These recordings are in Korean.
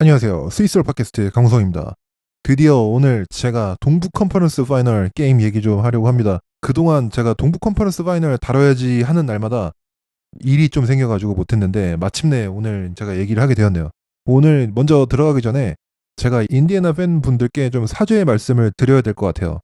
안녕하세요. 스위스로 팟캐스트 강성입니다. 드디어 오늘 제가 동부 컨퍼런스 파이널 게임 얘기 좀 하려고 합니다. 그동안 제가 동부 컨퍼런스 파이널 다뤄야지 하는 날마다 일이 좀 생겨가지고 못했는데 마침내 오늘 제가 얘기를 하게 되었네요. 오늘 먼저 들어가기 전에 제가 인디애나 팬분들께 좀 사죄의 말씀을 드려야 될 것 같아요.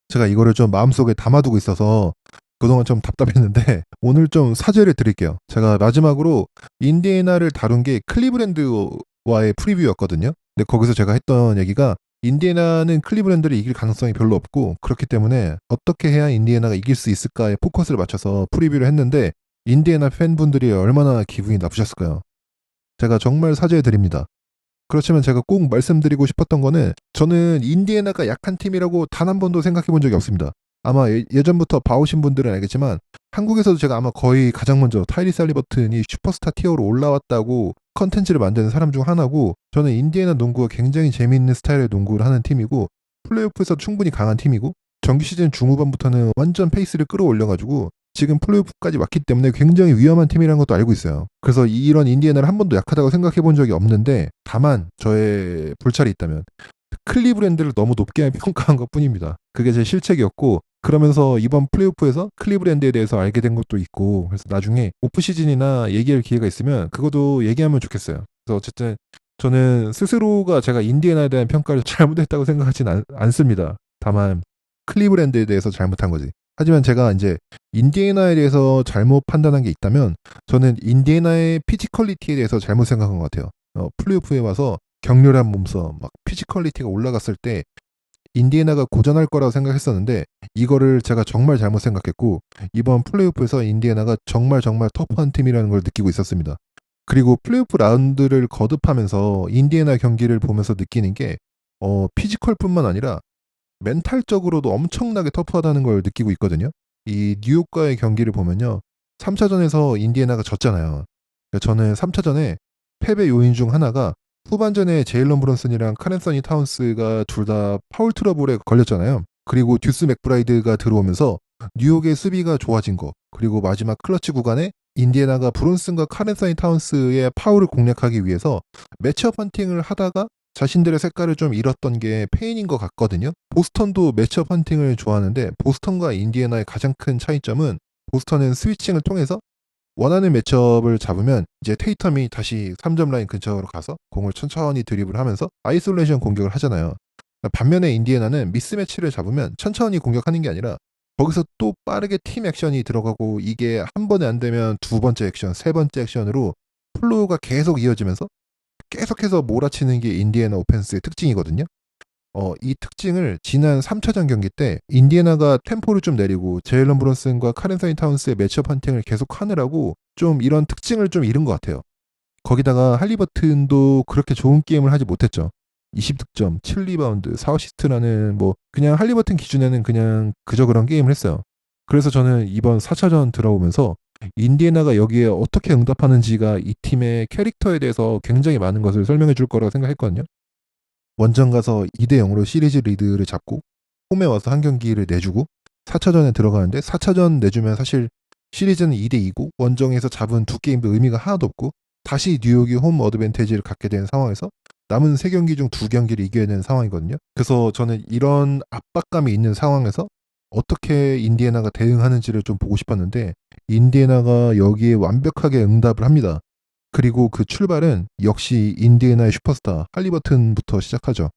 제가 이거를 좀 마음속에 담아두고 있어서 그동안 좀 답답했는데 오늘 좀 사죄를 드릴게요. 제가 마지막으로 인디애나를 다룬 게 클리브랜드와의 프리뷰였거든요. 근데 거기서 제가 했던 얘기가 인디애나는 클리브랜드를 이길 가능성이 별로 없고 그렇기 때문에 어떻게 해야 인디애나가 이길 수 있을까에 포커스를 맞춰서 프리뷰를 했는데 인디애나 팬분들이 얼마나 기분이 나쁘셨을까요? 제가 정말 사죄드립니다. 그렇지만 제가 꼭 말씀드리고 싶었던 거는 저는 인디애나가 약한 팀이라고 단 한 번도 생각해 본 적이 없습니다. 아마 예전부터 봐오신 분들은 알겠지만 한국에서도 제가 아마 거의 가장 먼저 타이리스 할리버튼이 슈퍼스타 티어로 올라왔다고 컨텐츠를 만드는 사람 중 하나고 저는 인디애나 농구가 굉장히 재미있는 스타일의 농구를 하는 팀이고 플레이오프에서 충분히 강한 팀이고 정규 시즌 중후반부터는 완전 페이스를 끌어올려가지고 지금 플레이오프까지 왔기 때문에 굉장히 위험한 팀이라는 것도 알고 있어요. 그래서 이런 인디애나를 한 번도 약하다고 생각해 본 적이 없는데 다만 저의 불찰이 있다면 클리브랜드를 너무 높게 평가한 것 뿐입니다. 그게 제 실책이었고 그러면서 이번 플레이오프에서 클리브랜드에 대해서 알게 된 것도 있고 그래서 나중에 오프 시즌이나 얘기할 기회가 있으면 그것도 얘기하면 좋겠어요. 그래서 어쨌든 저는 스스로가 제가 인디애나에 대한 평가를 잘못했다고 생각하진 않습니다. 다만 클리브랜드에 대해서 잘못한 거지. 하지만 제가 이제 인디애나에 대해서 잘못 판단한 게 있다면 저는 인디애나의 피지컬리티에 대해서 잘못 생각한 것 같아요. 플레이오프에 와서 격렬한 몸싸움, 막 피지컬리티가 올라갔을 때 인디애나가 고전할 거라고 생각했었는데 이거를 제가 정말 잘못 생각했고 이번 플레이오프에서 인디애나가 정말 정말 터프한 팀이라는 걸 느끼고 있었습니다. 그리고 플레이오프 라운드를 거듭하면서 인디애나 경기를 보면서 느끼는 게 피지컬뿐만 아니라 멘탈적으로도 엄청나게 터프하다는 걸 느끼고 있거든요. 이 뉴욕과의 경기를 보면요. 3차전에서 인디애나가 졌잖아요. 저는 3차전에 패배 요인 중 하나가 후반전에 제일런 브론슨이랑 카렌서니 타운스가 둘 다 파울 트러블에 걸렸잖아요. 그리고 듀스 맥브라이드가 들어오면서 뉴욕의 수비가 좋아진 거. 그리고 마지막 클러치 구간에 인디애나가 브론슨과 카렌서니 타운스의 파울을 공략하기 위해서 매치업 헌팅을 하다가 자신들의 색깔을 좀 잃었던 게 페인인 것 같거든요. 보스턴도 매치업 헌팅을 좋아하는데 보스턴과 인디애나의 가장 큰 차이점은 보스턴은 스위칭을 통해서 원하는 매치업을 잡으면 이제 테이텀이 다시 3점 라인 근처로 가서 공을 천천히 드리블 하면서 아이솔레이션 공격을 하잖아요. 반면에 인디애나는 미스매치를 잡으면 천천히 공격하는 게 아니라 거기서 또 빠르게 팀 액션이 들어가고 이게 한 번에 안 되면 두 번째 액션, 세 번째 액션으로 플로우가 계속 이어지면서 계속해서 몰아치는 게 인디애나 오펜스의 특징이거든요. 이 특징을 지난 3차전 경기 때 인디애나가 템포를 좀 내리고 제일런 브론슨과 카렌사인 타운스의 매치업 헌팅을 계속 하느라고 좀 이런 특징을 좀 잃은 것 같아요. 거기다가 할리버튼도 그렇게 좋은 게임을 하지 못했죠. 20득점, 7리바운드, 4어시스트라는 뭐 그냥 할리버튼 기준에는 그냥 그저 그런 게임을 했어요. 그래서 저는 이번 4차전 들어오면서 인디애나가 여기에 어떻게 응답하는지가 이 팀의 캐릭터에 대해서 굉장히 많은 것을 설명해 줄 거라고 생각했거든요. 원정 가서 2대 0으로 시리즈 리드를 잡고 홈에 와서 한 경기를 내주고 4차전에 들어가는데 4차전 내주면 사실 시리즈는 2대 2고 원정에서 잡은 두 게임도 의미가 하나도 없고 다시 뉴욕이 홈 어드밴티지를 갖게 된 상황에서 남은 3경기 중 2경기를 이겨야 되는 상황이거든요. 그래서 저는 이런 압박감이 있는 상황에서 어떻게 인디애나가 대응하는지를 좀 보고 싶었는데 인디애나가 여기에 완벽하게 응답을 합니다. 그리고 그 출발은 역시 인디애나의 슈퍼스타 할리버튼부터 시작하죠.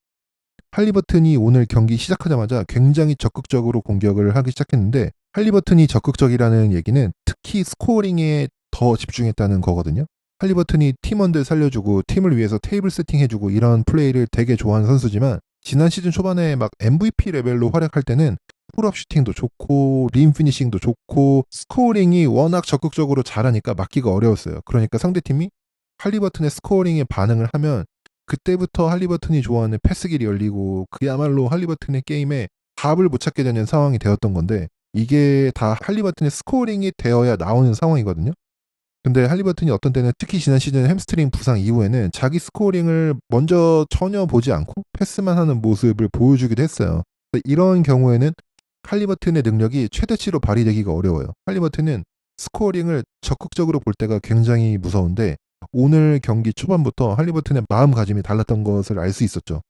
할리버튼이 오늘 경기 시작하자마자 굉장히 적극적으로 공격을 하기 시작했는데 할리버튼이 적극적이라는 얘기는 특히 스코어링에 더 집중했다는 거거든요. 할리버튼이 팀원들 살려주고 팀을 위해서 테이블 세팅해주고 이런 플레이를 되게 좋아하는 선수지만 지난 시즌 초반에 막 MVP 레벨로 활약할 때는 풀업 슈팅도 좋고 림 피니싱도 좋고 스코어링이 워낙 적극적으로 잘하니까 막기가 어려웠어요. 그러니까 상대팀이 할리버튼의 스코어링에 반응을 하면 그때부터 할리버튼이 좋아하는 패스길이 열리고 그야말로 할리버튼의 게임에 답을 못 찾게 되는 상황이 되었던 건데 이게 다 할리버튼의 스코어링이 되어야 나오는 상황이거든요. 근데 할리버튼이 어떤 때는 특히 지난 시즌 햄스트링 부상 이후에는 자기 스코어링을 먼저 전혀 보지 않고 패스만 하는 모습을 보여주기도 했어요. 이런 경우에는 할리버튼의 능력이 최대치로 발휘되기가 어려워요. 할리버튼은 스코어링을 적극적으로 볼 때가 굉장히 무서운데 오늘 경기 초반부터 할리버튼의 마음가짐이 달랐던 것을 알 수 있었죠.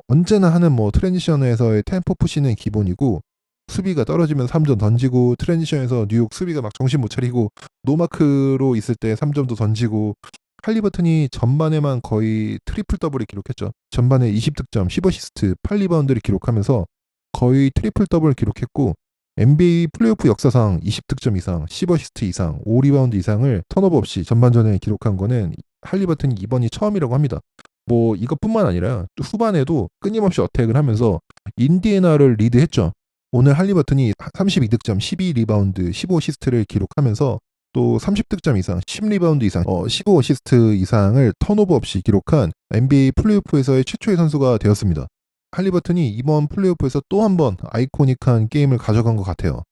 언제나 하는 뭐 트랜지션에서의 템포 푸시는 기본이고 수비가 떨어지면 3점 던지고 트랜지션에서 뉴욕 수비가 막 정신 못 차리고 노마크로 있을 때 3점도 던지고 할리버튼이 전반에만 거의 트리플 더블을 기록했죠. 전반에 20득점, 10어시스트, 8리바운드를 기록하면서 거의 트리플 더블을 기록했고 NBA 플레이오프 역사상 20득점 이상, 10어시스트 이상, 5리바운드 이상을 턴오버 없이 전반전에 기록한 거는 할리버튼이 이번이 처음이라고 합니다. 뭐 이것뿐만 아니라 후반에도 끊임없이 어택을 하면서 인디애나를 리드했죠. 오늘 할리버튼이 32득점, 12리바운드, 15어시스트를 기록하면서 또 30득점 이상, 10리바운드 이상, 15어시스트 이상을 턴오버 없이 기록한 NBA 플레이오프에서의 최초의 선수가 되었습니다. 할리버튼이 이번 플레이오프에서 또 한 번 아이코닉한 게임을 가져간 것 같아요.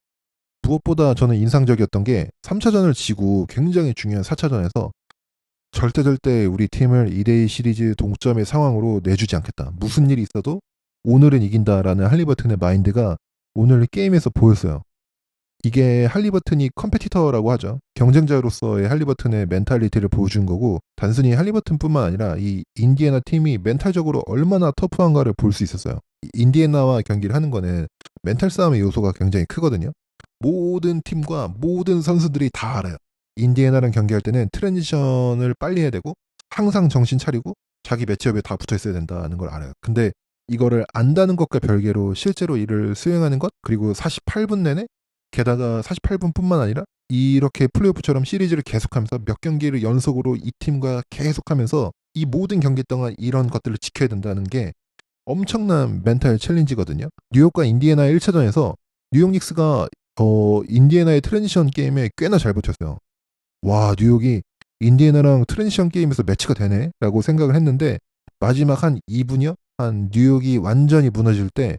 무엇보다 저는 인상적이었던 게 3차전을 지고 굉장히 중요한 4차전에서 절대 우리 팀을 2대2 시리즈 동점의 상황으로 내주지 않겠다. 무슨 일이 있어도 오늘은 이긴다라는 할리버튼의 마인드가 오늘 게임에서 보였어요. 이게 할리버튼이 컴페티터라고 하죠. 경쟁자로서의 할리버튼의 멘탈리티를 보여준 거고 단순히 할리버튼뿐만 아니라 이 인디애나 팀이 멘탈적으로 얼마나 터프한가를 볼 수 있었어요. 인디애나와 경기를 하는 거는 멘탈 싸움의 요소가 굉장히 크거든요. 모든 팀과 모든 선수들이 다 알아요. 인디애나랑 경기할 때는 트랜지션을 빨리 해야 되고 항상 정신 차리고 자기 매치업에 다 붙어 있어야 된다는 걸 알아요. 근데 이거를 안다는 것과 별개로 실제로 이를 수행하는 것 그리고 48분 내내 게다가 48분뿐만 아니라 이렇게 플레이오프처럼 시리즈를 계속하면서 몇 경기를 연속으로 이 팀과 계속하면서 이 모든 경기 동안 이런 것들을 지켜야 된다는 게 엄청난 멘탈 챌린지거든요. 뉴욕과 인디애나 1차전에서 뉴욕 닉스가 인디애나의 트랜지션 게임에 꽤나 잘 버텼어요. 와, 뉴욕이 인디애나랑 트랜지션 게임에서 매치가 되네? 라고 생각을 했는데 마지막 한 2분이요? 한 뉴욕이 완전히 무너질 때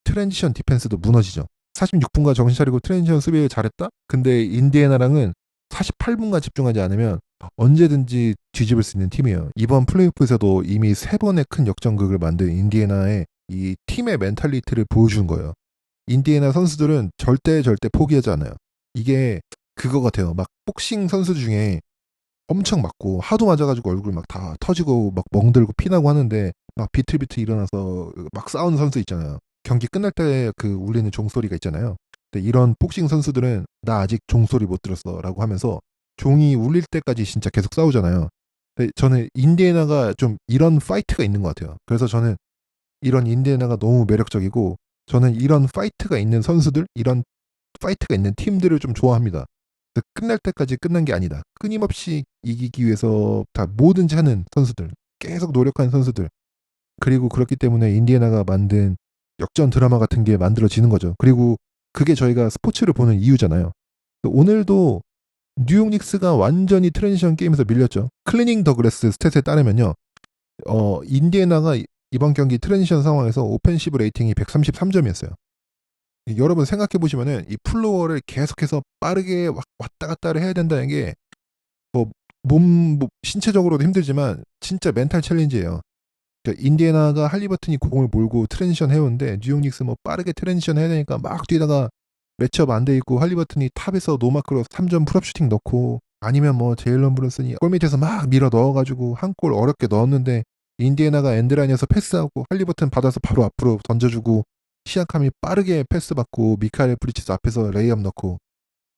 트랜지션 디펜스도 무너지죠. 46분간 정신 차리고 트랜지션 수비를 잘했다? 근데 인디애나랑은 48분간 집중하지 않으면 언제든지 뒤집을 수 있는 팀이에요. 이번 플레이오프에서도 이미 3번의 큰 역전극을 만든 인디애나의 이 팀의 멘탈리티를 보여준 거예요. 인디애나 선수들은 절대 포기하지 않아요. 이게 그거 같아요. 막 복싱 선수 중에 엄청 맞고 하도 맞아가지고 얼굴 막 다 터지고 막 멍들고 피나고 하는데 막 비틀비틀 일어나서 막 싸우는 선수 있잖아요. 경기 끝날 때 그 울리는 종소리가 있잖아요. 근데 이런 복싱 선수들은 나 아직 종소리 못 들었어라고 하면서 종이 울릴 때까지 진짜 계속 싸우잖아요. 근데 저는 인디애나가 좀 이런 파이트가 있는 것 같아요. 그래서 저는 이런 인디애나가 너무 매력적이고 저는 이런 파이트가 있는 선수들, 이런 파이트가 있는 팀들을 좀 좋아합니다. 끝날 때까지 끝난 게 아니다. 끊임없이 이기기 위해서 다 뭐든지 하는 선수들, 계속 노력하는 선수들. 그리고 그렇기 때문에 인디애나가 만든 역전 드라마 같은 게 만들어지는 거죠. 그리고 그게 저희가 스포츠를 보는 이유잖아요. 오늘도 뉴욕 닉스가 완전히 트랜지션 게임에서 밀렸죠. 클리닝 더 그래스 스탯에 따르면요. 인디애나가 이번 경기 트랜지션 상황에서 오펜시브 레이팅이 133점이었어요. 여러분 생각해 보시면은 이 플로어를 계속해서 빠르게 왔다 갔다를 해야 된다는 게 뭐 뭐 신체적으로도 힘들지만 진짜 멘탈 챌린지예요. 그러니까 인디애나가 할리버튼이 공을 몰고 트랜지션 해오는데 뉴욕 닉스 뭐 빠르게 트랜지션 해야 되니까 막 뛰다가 매치업 안 돼 있고 할리버튼이 탑에서 노마크로 3점 풀업 슈팅 넣고 아니면 뭐 제일런 브룬슨이 골 밑에서 막 밀어 넣어가지고 한 골 어렵게 넣었는데 인디애나가 엔드라인에서 패스하고 할리버튼 받아서 바로 앞으로 던져주고 시약함이 빠르게 패스 받고 미카엘 브리치스 앞에서 레이업 넣고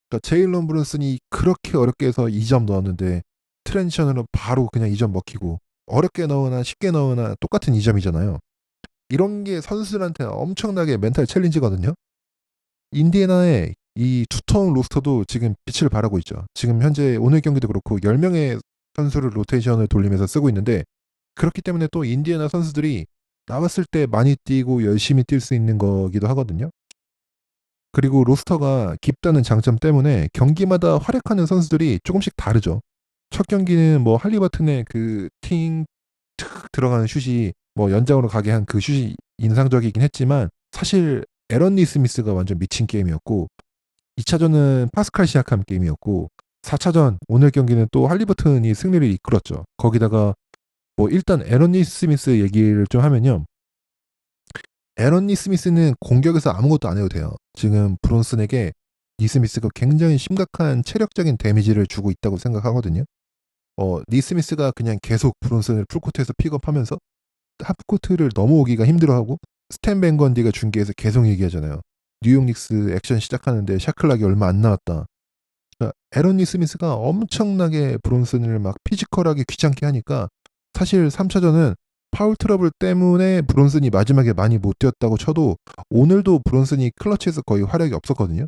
그러니까 제일런 브룬슨이 그렇게 어렵게 해서 2점 넣었는데 트랜지션으로 바로 그냥 2점 먹히고 어렵게 넣으나 쉽게 넣으나 똑같은 2점이잖아요. 이런 게 선수들한테 엄청나게 멘탈 챌린지거든요. 인디애나의 이 두터운 로스터도 지금 빛을 발하고 있죠. 지금 현재 오늘 경기도 그렇고 10명의 선수를 로테이션을 돌리면서 쓰고 있는데 그렇기 때문에 또 인디애나 선수들이 나왔을 때 많이 뛰고 열심히 뛸 수 있는 거기도 하거든요. 그리고 로스터가 깊다는 장점 때문에 경기마다 활약하는 선수들이 조금씩 다르죠. 첫 경기는 뭐 할리버튼의 그팅 들어가는 슛이 뭐 연장으로 가게 한 그 슛이 인상적이긴 했지만 사실 에런 니스미스가 완전 미친 게임이었고 2차전은 파스칼 시아캄 게임이었고 4차전 오늘 경기는 또 할리버튼이 승리를 이끌었죠. 거기다가 뭐 일단 에런 니스미스 얘기를 좀 하면요. 에런 니스미스는 공격에서 아무것도 안 해도 돼요. 지금 브론슨에게 니스미스가 굉장히 심각한 체력적인 데미지를 주고 있다고 생각하거든요. 니스미스가 그냥 계속 브론슨을 풀코트에서 픽업하면서 하프코트를 넘어오기가 힘들어하고 스탠 밴 건디가 중계에서 계속 얘기하잖아요. 뉴욕 닉스 액션 시작하는데 샤클락이 얼마 안 나왔다. 그러니까 에런 니스미스가 엄청나게 브론슨을 막 피지컬하게 귀찮게 하니까 사실 3차전은 파울 트러블 때문에 브론슨이 마지막에 많이 못 뛰었다고 쳐도 오늘도 브론슨이 클러치에서 거의 활약이 없었거든요.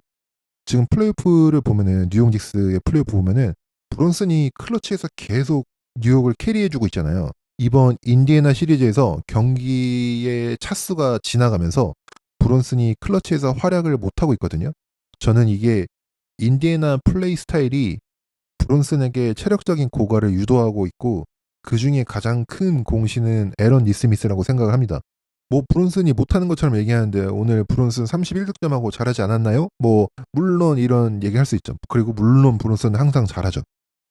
지금 플레이오프를 보면은 뉴욕 닉스의 플레이오프 보면은 브론슨이 클러치에서 계속 뉴욕을 캐리해주고 있잖아요. 이번 인디애나 시리즈에서 경기의 차수가 지나가면서 브론슨이 클러치에서 활약을 못하고 있거든요. 저는 이게 인디애나 플레이 스타일이 브론슨에게 체력적인 고갈을 유도하고 있고 그 중에 가장 큰 공신은 에런 니스미스라고 생각을 합니다. 뭐 브론슨이 못하는 것처럼 얘기하는데 오늘 브론슨 31득점하고 잘하지 않았나요? 뭐 물론 이런 얘기할 수 있죠. 그리고 물론 브론슨은 항상 잘하죠.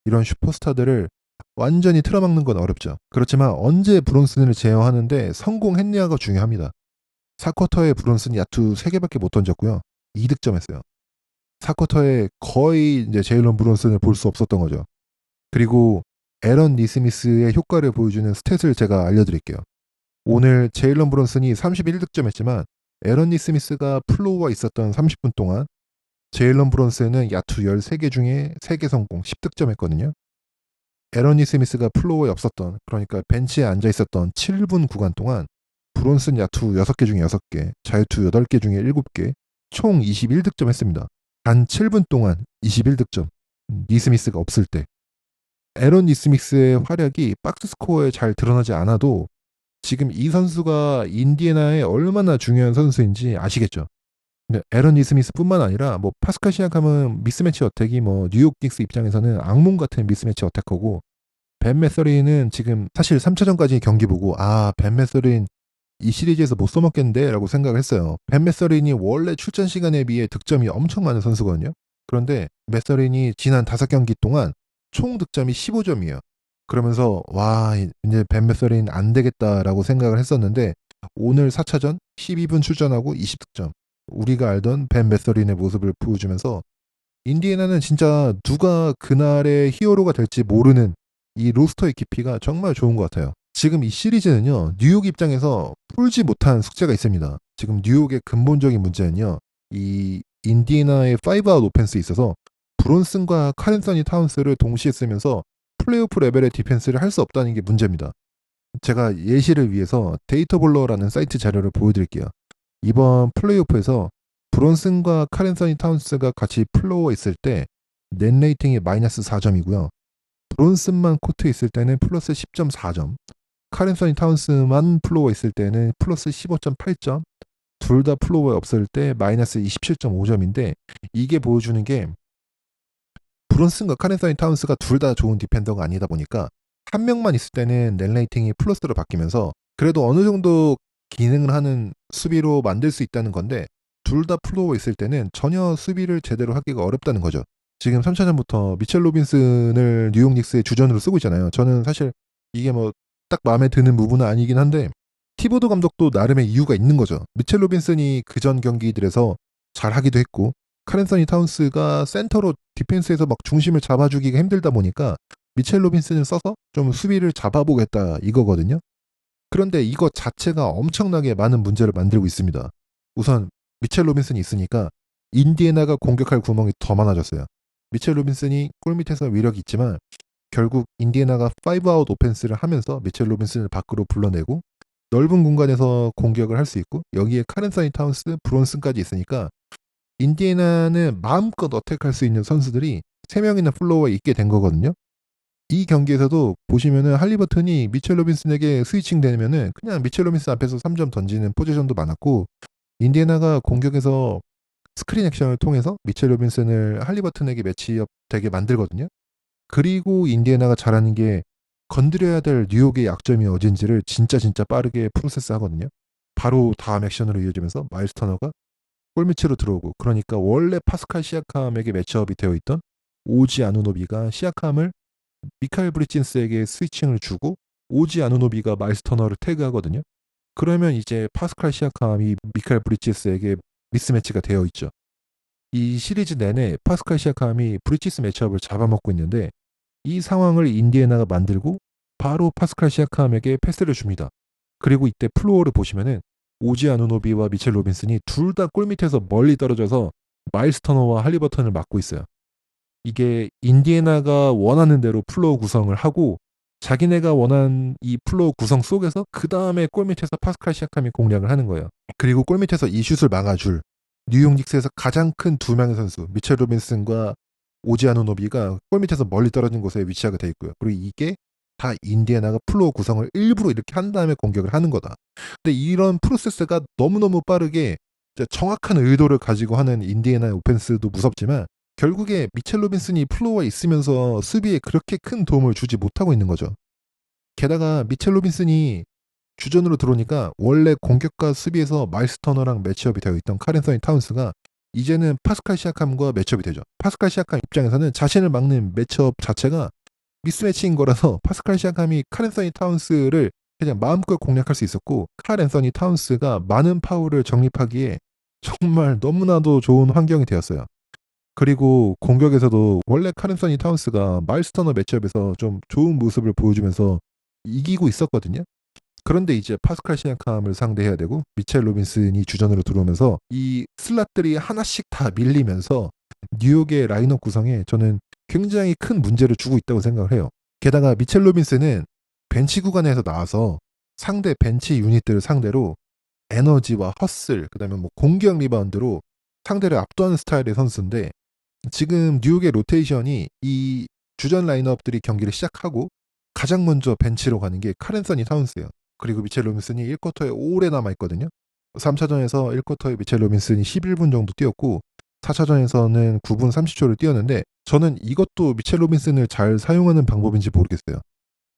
이런 슈퍼스타들을 완전히 틀어막는 건 어렵죠. 그렇지만 언제 브론슨을 제어하는데 성공했냐가 중요합니다. 4쿼터에 브론슨이 야투 3개밖에 못 던졌고요. 2득점했어요. 4쿼터에 거의 이제 제일런 브론슨을 볼 수 없었던 거죠. 그리고 에런 니스미스의 효과를 보여주는 스탯을 제가 알려드릴게요. 오늘 제일런 브론슨이 31득점했지만 에런 니스미스가 플로우와 있었던 30분 동안 제일런 브론슨은 야투 13개 중에 3개 성공 10득점했거든요. 에런 니스미스가 플로우에 없었던 그러니까 벤치에 앉아 있었던 7분 구간 동안 브론슨 야투 6개 중에 6개, 자유투 8개 중에 7개, 총 21득점 했습니다. 단 7분 동안 21득점. 니스미스가 없을 때. 에런 니스미스의 활약이 박스 스코어에 잘 드러나지 않아도 지금 이 선수가 인디애나에 얼마나 중요한 선수인지 아시겠죠? 근데 에런 니스미스뿐만 아니라 뭐 파스칼 시약함은 미스매치 어택이 뭐 뉴욕 닉스 입장에서는 악몽 같은 미스매치 어택하고 벤 메서린은 지금 사실 3차전까지 경기 보고 벤 메서린 이 시리즈에서 못 써먹겠는데 라고 생각을 했어요. 벤 메서린이 원래 출전 시간에 비해 득점이 엄청 많은 선수거든요. 그런데 메서린이 지난 5경기 동안 총 득점이 15점이에요. 그러면서 와 이제 벤 메서린 안 되겠다라고 생각을 했었는데 오늘 4차전 12분 출전하고 20득점. 우리가 알던 벤 메서린의 모습을 보여주면서 인디애나는 진짜 누가 그날의 히어로가 될지 모르는 이 로스터의 깊이가 정말 좋은 것 같아요. 지금 이 시리즈는요, 뉴욕 입장에서 풀지 못한 숙제가 있습니다. 지금 뉴욕의 근본적인 문제는요, 이 인디애나의 5아웃 오펜스에 있어서 브론슨과 카렌서니 타운스를 동시에 쓰면서 플레이오프 레벨의 디펜스를 할 수 없다는 게 문제입니다. 제가 예시를 위해서 데이터볼러라는 사이트 자료를 보여드릴게요. 이번 플레이오프에서 브론슨과 카렌서니 타운스가 같이 플로어에 있을 때 넷 레이팅이 마이너스 4점이고요. 브론슨만 코트에 있을 때는 플러스 10.4점, 카렌서니 타운스만 플로어에 있을 때는 플러스 15.8점, 둘 다 플로어에 없을 때 마이너스 27.5점인데 이게 보여주는 게 브론슨과 카렌서니 타운스가 둘 다 좋은 디펜더가 아니다 보니까 한 명만 있을 때는 넷 레이팅이 플러스로 바뀌면서 그래도 어느 정도 기능을 하는 수비로 만들 수 있다는 건데 둘 다 플로어에 있을 때는 전혀 수비를 제대로 하기가 어렵다는 거죠. 지금 3차전부터 미첼 로빈슨을 뉴욕 닉스의 주전으로 쓰고 있잖아요. 저는 사실 이게 뭐 딱 마음에 드는 부분은 아니긴 한데 티보드 감독도 나름의 이유가 있는 거죠. 미첼 로빈슨이 그전 경기들에서 잘하기도 했고 카렌서니 타운스가 센터로 디펜스에서 막 중심을 잡아주기가 힘들다 보니까 미첼 로빈슨을 써서 좀 수비를 잡아보겠다 이거거든요. 그런데 이거 자체가 엄청나게 많은 문제를 만들고 있습니다. 우선 미첼 로빈슨이 있으니까 인디애나가 공격할 구멍이 더 많아졌어요. 미첼 로빈슨이 골밑에서 위력이 있지만 결국 인디애나가 5아웃 오펜스를 하면서 미첼 로빈슨을 밖으로 불러내고 넓은 공간에서 공격을 할 수 있고 여기에 카렌서니 타운스, 브론슨까지 있으니까 인디애나는 마음껏 어택할 수 있는 선수들이 3명이나 플로어에 있게 된 거거든요. 이 경기에서도 보시면은 할리버튼이 미첼 로빈슨에게 스위칭 되면은 그냥 미첼 로빈슨 앞에서 3점 던지는 포지션도 많았고 인디애나가 공격에서 스크린 액션을 통해서 미첼 로빈슨을 할리버튼에게 매치업 되게 만들거든요. 그리고 인디애나가 잘하는 게 건드려야 될 뉴욕의 약점이 어딘지를 진짜 빠르게 프로세스 하거든요. 바로 다음 액션으로 이어지면서 마일스 터너가 골밑으로 들어오고 그러니까 원래 파스칼 시아캄에게 매치업이 되어 있던 오지 아누노비가 시아캄을 미카엘 브리친스에게 스위칭을 주고 오지 아누노비가 마일스 터너를 태그하거든요. 그러면 이제 파스칼 시아캄이 미카엘 브리치스에게 미스매치가 되어 있죠. 이 시리즈 내내 파스칼 시아캄이 브리치스 매치업을 잡아먹고 있는데 이 상황을 인디애나가 만들고 바로 파스칼 시아캄에게 패스를 줍니다. 그리고 이때 플로어를 보시면은 오지 아누노비와 미첼 로빈슨이 둘 다 골밑에서 멀리 떨어져서 마일스 터너와 할리버턴을 막고 있어요. 이게 인디애나가 원하는 대로 플로어 구성을 하고 자기네가 원한 이 플로어 구성 속에서 그 다음에 골밑에서 파스칼 시아캄이 공략을 하는 거예요. 그리고 골밑에서 이 슛을 막아줄 뉴욕 닉스에서 가장 큰 두 명의 선수 미첼 로빈슨과 오지 아누노비가 골밑에서 멀리 떨어진 곳에 위치하게 돼 있고요. 그리고 이게 다 인디애나가 플로어 구성을 일부러 이렇게 한 다음에 공격을 하는 거다. 근데 이런 프로세스가 너무너무 빠르게 정확한 의도를 가지고 하는 인디애나의 오펜스도 무섭지만 결국에 미첼 로빈슨이 플로어에 있으면서 수비에 그렇게 큰 도움을 주지 못하고 있는 거죠. 게다가 미첼 로빈슨이 주전으로 들어오니까 원래 공격과 수비에서 마일스 터너랑 매치업이 되어 있던 카렌 서니 타운스가 이제는 파스칼 시아캄과 매치업이 되죠. 파스칼 시아캄 입장에서는 자신을 막는 매치업 자체가 미스매치인 거라서 파스칼 시아캄이 카렌 서니 타운스를 그냥 마음껏 공략할 수 있었고 카렌 서니 타운스가 많은 파울을 정립하기에 정말 너무나도 좋은 환경이 되었어요. 그리고 공격에서도 원래 카렌 서니 타운스가 마일스 터너 매치업에서 좀 좋은 모습을 보여주면서 이기고 있었거든요. 그런데 이제 파스칼 시아캄을 상대해야 되고 미첼 로빈슨이 주전으로 들어오면서 이 슬롯들이 하나씩 다 밀리면서 뉴욕의 라인업 구성에 저는 굉장히 큰 문제를 주고 있다고 생각을 해요. 게다가 미첼 로빈슨은 벤치 구간에서 나와서 상대 벤치 유닛들을 상대로 에너지와 헛슬, 그다음에 뭐 공격 리바운드로 상대를 압도하는 스타일의 선수인데 지금 뉴욕의 로테이션이 이 주전 라인업들이 경기를 시작하고 가장 먼저 벤치로 가는 게 카렌 서니 타운스예요. 그리고 미첼 로빈슨이 1쿼터에 오래 남아있거든요. 3차전에서 1쿼터에 미첼 로빈슨이 11분 정도 뛰었고 4차전에서는 9분 30초를 뛰었는데 저는 이것도 미첼 로빈슨을 잘 사용하는 방법인지 모르겠어요.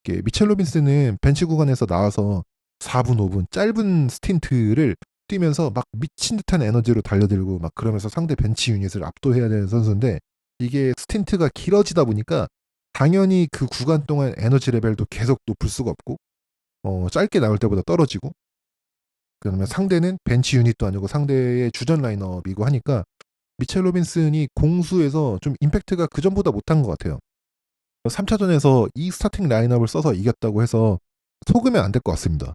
이게 미첼 로빈슨은 벤치 구간에서 나와서 4분 5분 짧은 스틴트를 뛰면서 막 미친 듯한 에너지로 달려들고 막 그러면서 상대 벤치 유닛을 압도해야 되는 선수인데 이게 스틴트가 길어지다 보니까 당연히 그 구간 동안 에너지 레벨도 계속 높을 수가 없고 짧게 나올 때보다 떨어지고 그러면 상대는 벤치 유닛도 아니고 상대의 주전 라인업이고 하니까 미첼 로빈슨이 공수에서 좀 임팩트가 그전보다 못한 것 같아요. 3차전에서 이 스타팅 라인업을 써서 이겼다고 해서 속으면 안 될 것 같습니다.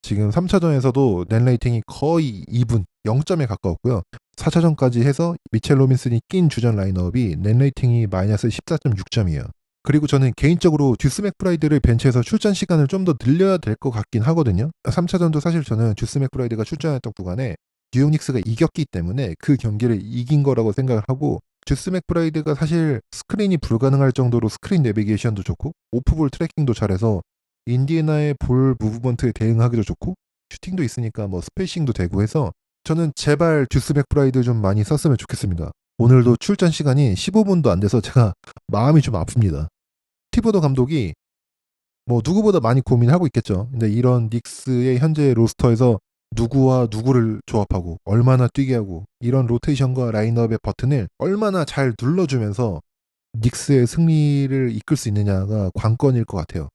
지금 3차전에서도 넷 레이팅이 거의 2분 0점에 가까웠고요. 4차전까지 해서 미첼 로빈슨이 낀 주전 라인업이 넷 레이팅이 마이너스 14.6점이에요. 그리고 저는 개인적으로 듀스 맥브라이드를 벤치에서 출전 시간을 좀 더 늘려야 될 것 같긴 하거든요. 3차전도 사실 저는 듀스 맥브라이드가 출전했던 구간에 뉴욕 닉스가 이겼기 때문에 그 경기를 이긴 거라고 생각을 하고 듀스 맥브라이드가 사실 스크린이 불가능할 정도로 스크린 내비게이션도 좋고 오프볼 트래킹도 잘해서 인디애나의 볼 무브먼트에 대응하기도 좋고 슈팅도 있으니까 뭐 스페이싱도 되고 해서 저는 제발 듀스 맥브라이드 좀 많이 썼으면 좋겠습니다. 오늘도 출전 시간이 15분도 안 돼서 제가 마음이 좀 아픕니다. 티보더 감독이 뭐 누구보다 많이 고민하고 있겠죠. 근데 이런 닉스의 현재 로스터에서 누구와 누구를 조합하고 얼마나 뛰게 하고 이런 로테이션과 라인업의 버튼을 얼마나 잘 눌러주면서 닉스의 승리를 이끌 수 있느냐가 관건일 것 같아요.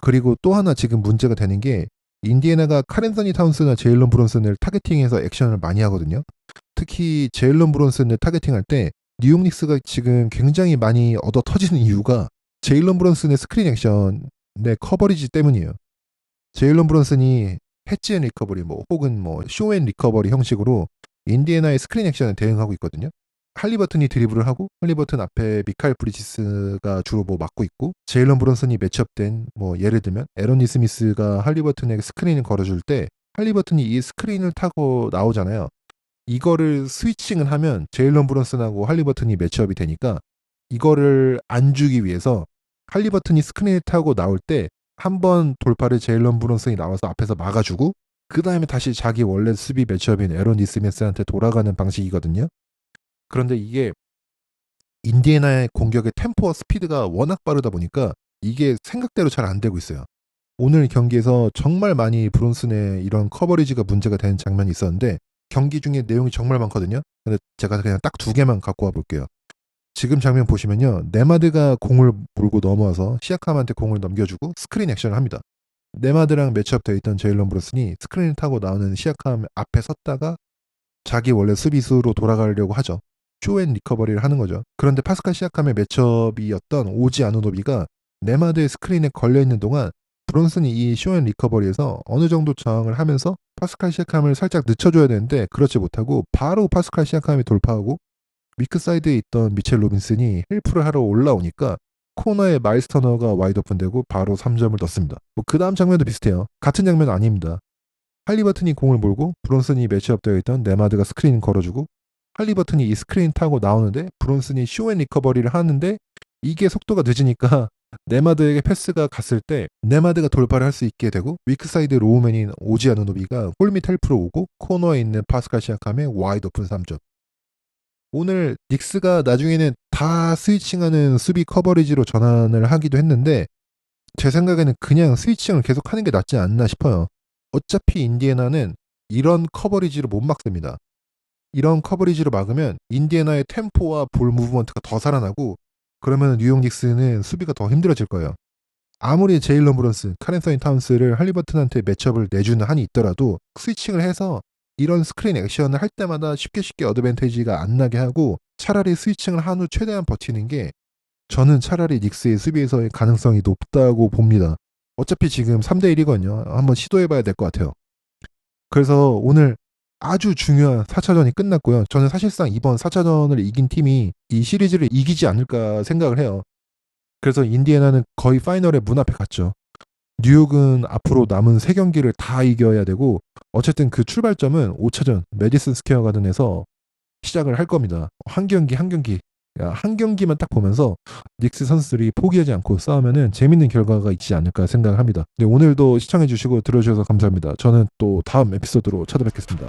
그리고 또 하나 지금 문제가 되는 게 인디애나가 카렌 서니 타운스나 제일런 브론슨을 타겟팅해서 액션을 많이 하거든요. 특히 제일런 브론슨을 타겟팅할 때 뉴욕 닉스가 지금 굉장히 많이 얻어 터지는 이유가 제일런 브론슨의 스크린 액션의 커버리지 때문이에요. 제일런 브론슨이 해치 앤 리커버리 뭐 혹은 뭐 쇼 앤 리커버리 형식으로 인디애나의 스크린 액션에 대응하고 있거든요. 할리버튼이 드리블을 하고 할리버튼 앞에 미카엘 브리지스가 주로 뭐 막고 있고 제일런 브론슨이 매치업된 뭐 예를 들면 에런 니스미스가 할리버튼에게 스크린을 걸어줄 때 할리버튼이 이 스크린을 타고 나오잖아요. 이거를 스위칭을 하면 제일런 브론슨하고 할리버튼이 매치업이 되니까 이거를 안 주기 위해서 할리버튼이 스크린을 타고 나올 때 한 번 돌파를 제일런 브론슨이 나와서 앞에서 막아주고 그 다음에 다시 자기 원래 수비 매치업인 에런 니스미스한테 돌아가는 방식이거든요. 그런데 이게 인디애나의 공격의 템포와 스피드가 워낙 빠르다 보니까 이게 생각대로 잘 안 되고 있어요. 오늘 경기에서 정말 많이 브론슨의 이런 커버리지가 문제가 되는 장면이 있었는데 경기 중에 내용이 정말 많거든요. 근데 제가 그냥 딱 두 개만 갖고 와 볼게요. 지금 장면 보시면요. 네마드가 공을 몰고 넘어와서 시아캄한테 공을 넘겨주고 스크린 액션을 합니다. 네마드랑 매치업 되어 있던 제일런 브론슨이 스크린을 타고 나오는 시아캄 앞에 섰다가 자기 원래 수비수로 돌아가려고 하죠. 쇼앤 리커버리를 하는 거죠. 그런데 파스칼 시아캄의 매첩이었던 오지 아누노비가 네마드의 스크린에 걸려있는 동안 브론슨이 이 쇼앤 리커버리에서 어느 정도 저항을 하면서 파스칼 시아캄을 살짝 늦춰줘야 되는데 그렇지 못하고 바로 파스칼 시아캄이 돌파하고 위크사이드에 있던 미첼 로빈슨이 헬프를 하러 올라오니까 코너에 마일스 터너가 와이드 오픈되고 바로 3점을 넣습니다. 그 다음 장면도 비슷해요. 같은 장면은 아닙니다. 할리버튼이 공을 몰고 브론슨이 매치업되어 있던 네마드가 스크린 걸어주고 할리버튼이 이 스크린 타고 나오는데 브론슨이 쇼앤 리커버리를 하는데 이게 속도가 늦으니까 네마드에게 패스가 갔을 때 네마드가 돌파를 할 수 있게 되고 위크사이드 로우맨인 오지 아누노비가 홀밑 헬프로 오고 코너에 있는 파스칼 시아캄의 와이드 오픈 3점. 오늘 닉스가 나중에는 다 스위칭하는 수비 커버리지로 전환을 하기도 했는데 제 생각에는 그냥 스위칭을 계속 하는 게 낫지 않나 싶어요. 어차피 인디애나는 이런 커버리지로 못 막습니다. 이런 커버리지로 막으면 인디애나의 템포와 볼 무브먼트가 더 살아나고 그러면 뉴욕 닉스는 수비가 더 힘들어질 거예요. 아무리 제일런 브론슨, 카렌서인 타운스를 할리버튼한테 매치업을 내주는 한이 있더라도 스위칭을 해서 이런 스크린 액션을 할 때마다 쉽게 어드밴티지가 안 나게 하고 차라리 스위칭을 한 후 최대한 버티는 게 저는 차라리 닉스의 수비에서의 가능성이 높다고 봅니다. 어차피 지금 3대1이거든요. 한번 시도해봐야 될 것 같아요. 그래서 오늘 아주 중요한 4차전이 끝났고요. 저는 사실상 이번 4차전을 이긴 팀이 이 시리즈를 이기지 않을까 생각을 해요. 그래서 인디애나는 거의 파이널의 문 앞에 갔죠. 뉴욕은 앞으로 남은 3경기를 다 이겨야 되고 어쨌든 그 출발점은 5차전 메디슨 스퀘어 가든에서 시작을 할 겁니다. 한 경기 한 경기만 딱 보면서 닉스 선수들이 포기하지 않고 싸우면은 재밌는 결과가 있지 않을까 생각을 합니다. 네, 오늘도 시청해주시고 들어주셔서 감사합니다. 저는 또 다음 에피소드로 찾아뵙겠습니다.